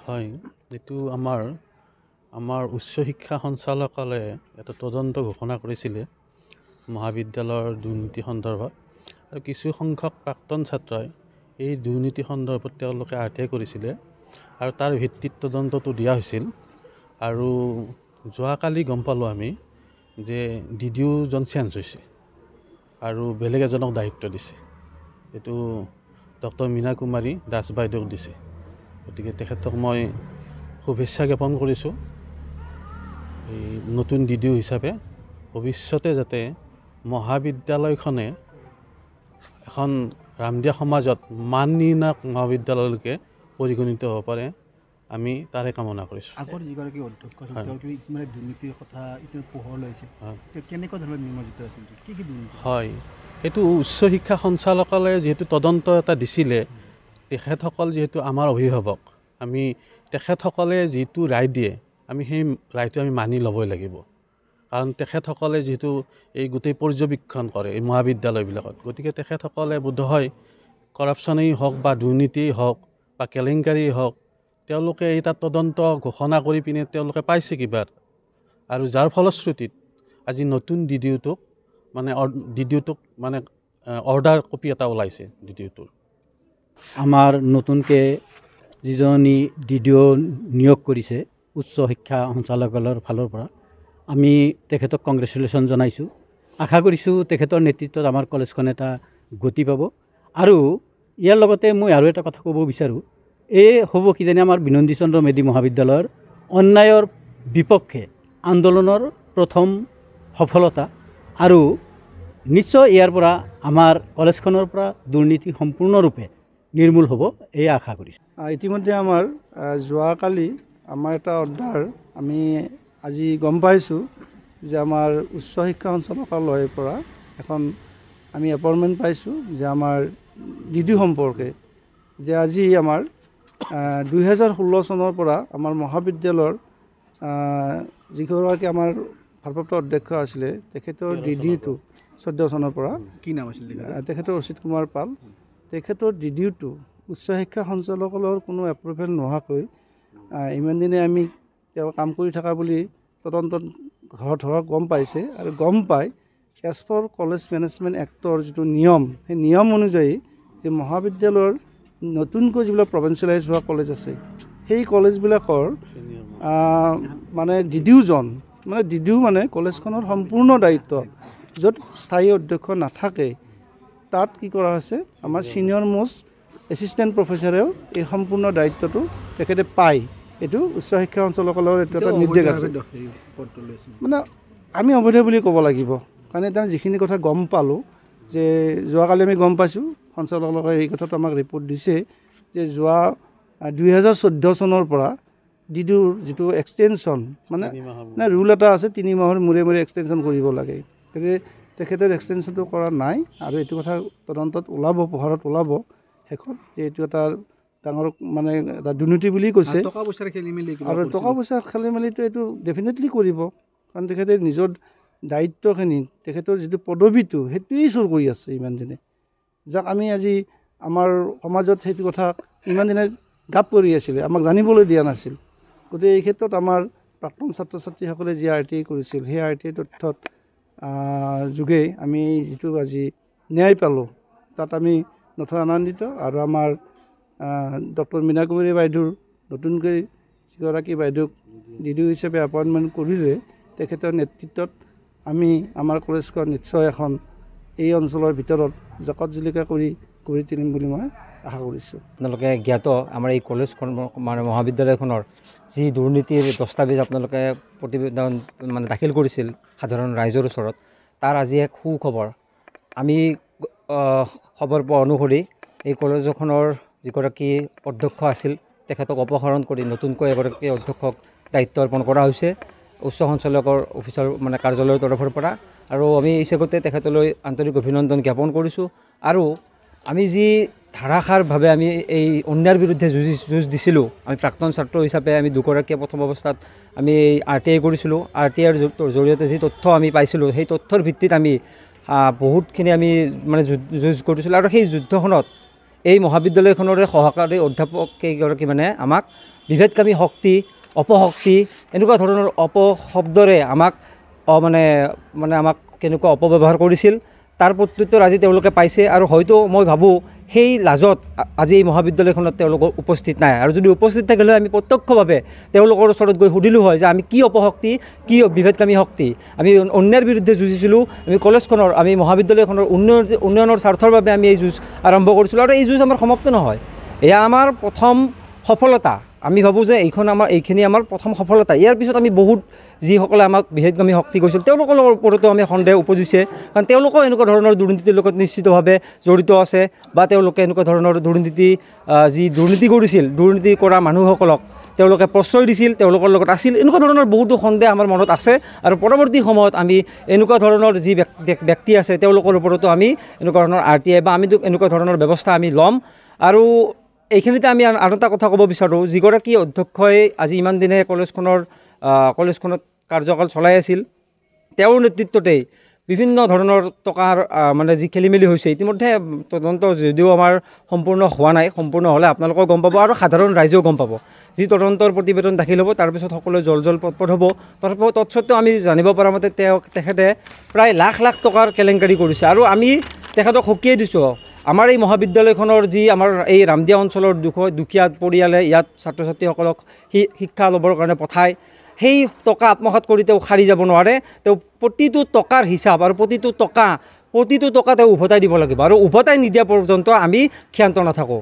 হয়, যিটো আমাৰ উচ্চ শিক্ষা সঞ্চালকালয়ে এটা তদন্ত ঘোষণা কৰিছিলে মহাবিদ্যালয়ৰ দুৰ্নীতি সন্দৰ্ভত, আৰু কিছু সংখ্যক প্ৰাক্তন ছাত্ৰই এই দুৰ্নীতি সন্দৰ্ভত তেওঁলোকে RTI কৰিছিলে আৰু তাৰ ভিত্তিত তদন্তটো দিয়া হৈছিল। আৰু যোৱাকালি গম পালোঁ আমি যে DDO-জন চেঞ্জ হৈছে আৰু বেলেগ এজনক দায়িত্ব দিছে। এইটো ডক্টৰ মীনা কুমাৰী দাস বাইদেউক দিছে। গতিকে তেখেতক মই শুভেচ্ছা জ্ঞাপন কৰিছোঁ এই নতুন DDO হিচাপে। ভৱিষ্যতে যাতে মহাবিদ্যালয়খনে এখন ৰামদিয়া সমাজত মান নিৰ্ণায়ক মহাবিদ্যালয়লৈকে পৰিগণিত হ'ব পাৰে, আমি তাৰে কামনা কৰিছোঁ। আগৰ যিগৰাকী অধ্যক্ষ মানে দুৰ্নীতিৰ কথা এতিয়া পোহৰ লৈছে, কেনেকুৱা ধৰণৰ নিমজ্জিত আছিল, কি দুৰ্নীতি? হয়, সেইটো উচ্চ শিক্ষা সঞ্চালকালয়ে যিহেতু তদন্ত এটা দিছিলে, তেখেতসকল যিহেতু আমাৰ অভিভাৱক, আমি তেখেতসকলে যিটো ৰায় দিয়ে আমি সেই ৰায়টো আমি মানি ল'বই লাগিব। কাৰণ তেখেতসকলে যিহেতু এই গোটেই পৰ্যবেক্ষণ কৰে এই মহাবিদ্যালয়বিলাকত, গতিকে তেখেতসকলে বোধহয় কৰাপশ্যনেই হওক বা দুৰ্নীতিয়েই হওক বা কেলেংকাৰীয়েই হওক, তেওঁলোকে এই তাত তদন্ত ঘোষণা কৰি পিনে তেওঁলোকে পাইছে কিবা, আৰু যাৰ ফলশ্ৰুতিত আজি নতুন DDO-টোক মানে অৰ্ডাৰ কপি এটা ওলাইছে DDO-টোৰ। আমাৰ নতুনকৈ যিজনী DDO নিয়োগ কৰিছে উচ্চ শিক্ষা সঞ্চালকালয়ৰ ফালৰ পৰা, আমি তেখেতক কংগ্ৰেচুলেশ্যন জনাইছোঁ। আশা কৰিছোঁ তেখেতৰ নেতৃত্বত আমাৰ কলেজখন এটা গতি পাব। আৰু ইয়াৰ লগতে মই আৰু এটা কথা ক'ব বিচাৰোঁ, এই হ'ব কিজানি আমাৰ বিনন্দী চন্দ্ৰ মেধি মহাবিদ্যালয়ৰ অন্যায়ৰ বিপক্ষে আন্দোলনৰ প্ৰথম সফলতা, আৰু নিশ্চয় ইয়াৰ পৰা আমাৰ কলেজখনৰ পৰা দুৰ্নীতি সম্পূৰ্ণৰূপে নিৰ্মূল হ'ব, এই আশা কৰিছোঁ। ইতিমধ্যে আমাৰ যোৱাকালি আমাৰ এটা অৰ্ডাৰ আমি আজি গম পাইছোঁ যে আমাৰ উচ্চ শিক্ষা সঞ্চালকালয়ৰ পৰা এখন আমি এপইণ্টমেণ্ট পাইছোঁ যে আমাৰ DDO সম্পৰ্কে, যে আজি আমাৰ 2016 চনৰ পৰা আমাৰ মহাবিদ্যালয়ৰ যিগৰাকী আমাৰ ভাৰপ্ৰাপ্ত অধ্যক্ষ আছিলে, তেখেতৰ DDO-টো 14 চনৰ পৰা, কি নাম আছিল তেখেতৰ অচিত কুমাৰ পাল, তেখেতৰ DDO-টো উচ্চ শিক্ষা সঞ্চালকালয়ৰ কোনো এপ্ৰুভেল নোহোৱাকৈ ইমান দিনে আমি তেওঁ কাম কৰি থকা বুলি তদন্তত ধৰক গম পাইছে, আৰু গম পাই এজ ফৰ কলেজ মেনেজমেণ্ট এক্টৰ যিটো নিয়ম, সেই নিয়ম অনুযায়ী যে মহাবিদ্যালয়ৰ নতুনকৈ যিবিলাক প্ৰভিঞ্চিয়েলাইজ হোৱা কলেজ আছে, সেই কলেজবিলাকৰ মানে DDO মানে কলেজখনৰ সম্পূৰ্ণ দায়িত্ব, য'ত স্থায়ী অধ্যক্ষ নাথাকে তাত কি কৰা হৈছে, আমাৰ ছিনিয়ৰ মোষ্ট এছিষ্টেণ্ট প্ৰফেচাৰেও এই সম্পূৰ্ণ দায়িত্বটো তেখেতে পায়। এইটো উচ্চ শিক্ষা সঞ্চালকালয়ৰ এইটো এটা নিৰ্দেশ আছে। মানে আমি অবৈধ বুলি ক'ব লাগিব, কাৰণ এতিয়া যিখিনি কথা গম পালোঁ, যে যোৱাকালি আমি গম পাইছোঁ সঞ্চালকালয়ে এই কথাটো আমাক ৰিপৰ্ট দিছে যে যোৱা 2014 চনৰ পৰা DDOৰ যিটো এক্সটেনশ্যন, মানে ৰুল এটা আছে 3 মাহৰ মূৰে মূৰে এক্সটেনশ্যন কৰিব লাগে, গতিকে তেখেতৰ এক্সটেনশ্যনটো কৰা নাই, আৰু এইটো কথা তদন্তত ওলাব, পোহৰত ওলাব শেষত যে এইটো এটা ডাঙৰ মানে এটা দুৰ্নীতি বুলি কৈছে। টকা পইচাৰ খেলি মেলি, আৰু টকা পইচাৰ খেলি মেলিটো এইটো ডেফিনেটলি কৰিব, কাৰণ তেখেতে নিজৰ দায়িত্বখিনি, তেখেতৰ যিটো পদবীটো সেইটোৱেই চুৰ কৰি আছে ইমান দিনে, যাক আমি আজি আমাৰ সমাজত সেইটো কথা ইমান দিনে গাপ কৰি আছিলে, আমাক জানিবলৈ দিয়া নাছিল। গতিকে এই ক্ষেত্ৰত আমাৰ প্ৰাক্তন ছাত্ৰ ছাত্ৰীসকলে যি RTI কৰিছিল, সেই RTI তথ্যত যোগে আমি যিটো আজি ন্যায় পালোঁ, তাত আমি নথৈ আনন্দিত। আৰু আমাৰ ডক্টৰ মীনা কুমাৰী বাইদেউৰ নতুনকৈ যিগৰাকী বাইদেউক DDO হিচাপে এপইণ্টমেণ্ট কৰিলে, তেখেতৰ নেতৃত্বত আমি আমাৰ কলেজখন নিশ্চয় এখন এই অঞ্চলৰ ভিতৰত জাকত জিলিকা কৰি গঢ়ি তুলিম বুলি মই আশা কৰিছোঁ। আপোনালোকে জ্ঞাত আমাৰ এই কলেজখন মানে মহাবিদ্যালয়খনৰ যি দুৰ্নীতিৰ দস্তাবেজ আপোনালোকে প্ৰতিবেদন মানে দাখিল কৰিছিল সাধাৰণ ৰাইজৰ ওচৰত, তাৰ আজি এক সুখবৰ। আমি খবৰ পোৱা অনুসৰি এই কলেজখনৰ যিগৰাকী অধ্যক্ষ আছিল, তেখেতক অপসাৰণ কৰি নতুনকৈ এগৰাকী অধ্যক্ষক দায়িত্ব অৰ্পণ কৰা হৈছে উচ্চ সঞ্চালকৰ অফিচৰ মানে কাৰ্যালয়ৰ তৰফৰ পৰা, আৰু আমি এই চেগতে তেখেতলৈ আন্তৰিক অভিনন্দন জ্ঞাপন কৰিছোঁ। আৰু আমি যি ধাৰাসাৰভাৱে আমি এই অন্যায়ৰ বিৰুদ্ধে যুঁজ দিছিলোঁ, আমি প্ৰাক্তন ছাত্ৰ হিচাপে আমি দুগৰাকীয়ে প্ৰথম অৱস্থাত আমি RTI কৰিছিলোঁ। RTIৰ জৰিয়তে যি তথ্য আমি পাইছিলোঁ, সেই তথ্যৰ ভিত্তিত আমি বহুতখিনি আমি মানে যুঁজ কৰিছিলোঁ, আৰু সেই যুদ্ধখনত এই মহাবিদ্যালয়খনৰে সহকাৰী অধ্যাপক কেইগৰাকী মানে আমাক বিভেদকামী শক্তি, অপশক্তি এনেকুৱা ধৰণৰ অপশব্দৰে আমাক মানে আমাক কেনেকুৱা অপব্যৱহাৰ কৰিছিল, তাৰ প্ৰত্যুত্তৰ আজি তেওঁলোকে পাইছে। আৰু হয়তো মই ভাবোঁ সেই লাজত আজি এই মহাবিদ্যালয়খনত তেওঁলোক উপস্থিত নাই। আৰু যদি উপস্থিত থাকিলে আমি প্ৰত্যক্ষভাৱে তেওঁলোকৰ ওচৰত গৈ সুধিলোঁ হয় যে আমি কি অপশক্তি, কি বিভেদকামী শক্তি, আমি অন্যায়ৰ বিৰুদ্ধে যুঁজিছিলোঁ, আমি মহাবিদ্যালয়খনৰ উন্নয়নৰ স্বাৰ্থৰ বাবে আমি এই যুঁজ আৰম্ভ কৰিছিলোঁ। আৰু এই যুঁজ আমাৰ সমাপ্ত নহয়, এয়া আমাৰ প্ৰথম সফলতা। আমি ভাবোঁ যে এইখিনি আমাৰ প্ৰথম সফলতা। ইয়াৰ পিছত আমি বহুত যিসকলে আমাক বিভেদকামী শক্তি কৈছিল তেওঁলোকৰ ওপৰতো আমি সন্দেহ উপজিছে, কাৰণ তেওঁলোকেও এনেকুৱা ধৰণৰ দুৰ্নীতিৰ লগত নিশ্চিতভাৱে জড়িত আছে, বা তেওঁলোকে এনেকুৱা ধৰণৰ দুৰ্নীতি কৰিছিল, দুৰ্নীতি কৰা মানুহসকলক তেওঁলোকে প্ৰশ্ৰয় দিছিল, তেওঁলোকৰ লগত আছিল, এনেকুৱা ধৰণৰ বহুতো সন্দেহ আমাৰ মনত আছে। আৰু পৰৱৰ্তী সময়ত আমি এনেকুৱা ধৰণৰ যি ব্যক্তি আছে তেওঁলোকৰ ওপৰতো আমি এনেকুৱা ধৰণৰ RTI বা আমি এনেকুৱা ধৰণৰ ব্যৱস্থা আমি ল'ম। আৰু এইখিনিতে আমি আৰু এটা কথা ক'ব বিচাৰোঁ, যিগৰাকী অধ্যক্ষই আজি ইমান দিনে কলেজখনত কাৰ্যকাল চলাই আছিল, তেওঁৰ নেতৃত্বতেই বিভিন্ন ধৰণৰ টকাৰ যি খেলি মেলি হৈছে। ইতিমধ্যে তদন্ত যদিও আমাৰ সম্পূৰ্ণ হোৱা নাই, সম্পূৰ্ণ হ'লে আপোনালোকেও গম পাব আৰু সাধাৰণ ৰাইজেও গম পাব। যি তদন্তৰ প্ৰতিবেদন দাখিল হ'ব তাৰপিছত সকলোৱে জল পটপট হ'ব। তৎসত্বেও আমি জানিব পৰা মতে তেখেতে প্ৰায় লাখ লাখ টকাৰ কেলেংকাৰী কৰিছে। আৰু আমি তেখেতক সকীয়াই দিছোঁ, আমাৰ এই মহাবিদ্যালয়খনৰ আমাৰ এই ৰামদিয়া অঞ্চলৰ দুখীয়া পৰিয়ালে ইয়াত ছাত্ৰ ছাত্ৰীসকলক শিক্ষা ল'বৰ কাৰণে পঠায়, সেই টকা আত্মসাৎ কৰি তেওঁ সাৰি যাব নোৱাৰে। তেওঁ প্ৰতিটো টকাৰ হিচাপ আৰু প্ৰতিটো টকা তেওঁ উভতাই দিব লাগিব, আৰু উভতাই নিদিয়া পৰ্যন্ত আমি ক্ষান্ত নাথাকোঁ।